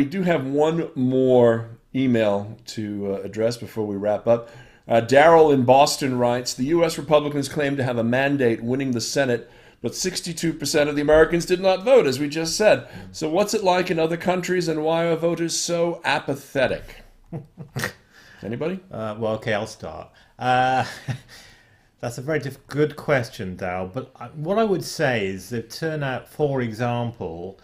do have one more email to address before we wrap up. Daryl in Boston writes, the U.S. Republicans claim to have a mandate winning the Senate, but 62% of the Americans did not vote, as we just said. So what's it like in other countries, and why are voters so apathetic? Anybody? Well, okay, I'll start. That's a very good question, Dal. But what I would say is the turnout, for example,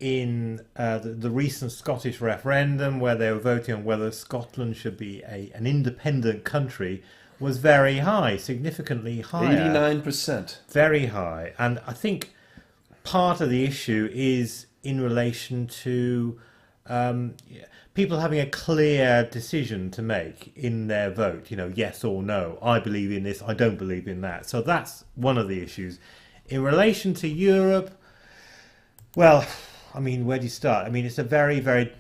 in the recent Scottish referendum, where they were voting on whether Scotland should be an independent country, was very high, significantly higher. 89%. Very high. And I think part of the issue is in relation to people having a clear decision to make in their vote, yes or no. I believe in this, I don't believe in that. So that's one of the issues. In relation to Europe, well, where do you start? It's a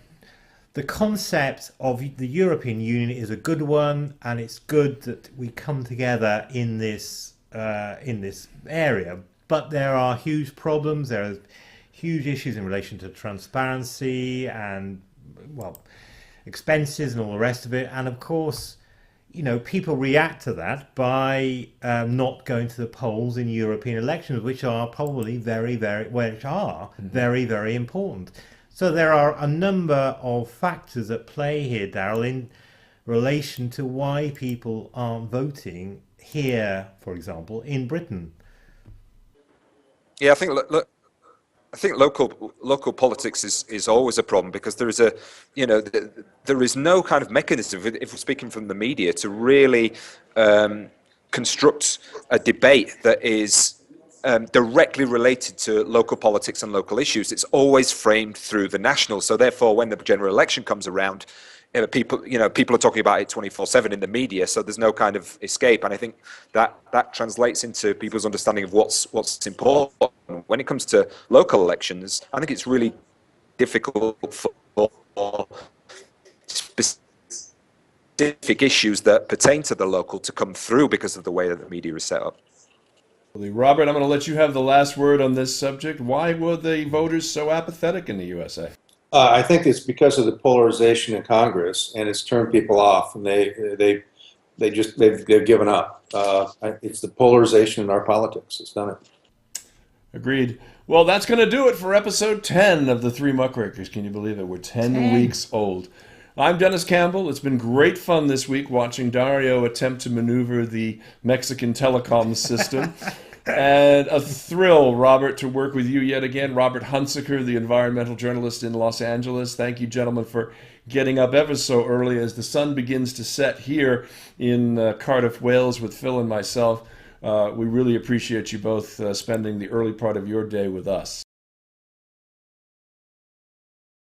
the concept of the European Union is a good one, and it's good that we come together in this area. But there are huge problems. There are huge issues in relation to transparency and, expenses and all the rest of it. And of course, people react to that by not going to the polls in European elections, which are probably very, very important. So there are a number of factors at play here, Daryl, in relation to why people aren't voting here, for example, in Britain. Yeah, I think local politics is always a problem, because there is there is no kind of mechanism, if we're speaking from the media, to really construct a debate that is directly related to local politics and local issues. It's always framed through the national. So therefore, when the general election comes around, people are talking about it 24/7 in the media. So there's no kind of escape. And I think that translates into people's understanding of what's important. When it comes to local elections, I think it's really difficult for specific issues that pertain to the local to come through because of the way that the media is set up. Robert, I'm going to let you have the last word on this subject. Why were the voters so apathetic in the USA? I think it's because of the polarization in Congress, and it's turned people off, and they've given up. It's the polarization in our politics. It's done it. Agreed. Well, that's going to do it for episode 10 of the Three Muckrakers. Can you believe it? We're 10 weeks old. I'm Dennis Campbell. It's been great fun this week watching Dario attempt to maneuver the Mexican telecom system. And a thrill, Robert, to work with you yet again. Robert Hunsaker, the environmental journalist in Los Angeles. Thank you, gentlemen, for getting up ever so early as the sun begins to set here in Cardiff, Wales, with Phil and myself. We really appreciate you both spending the early part of your day with us.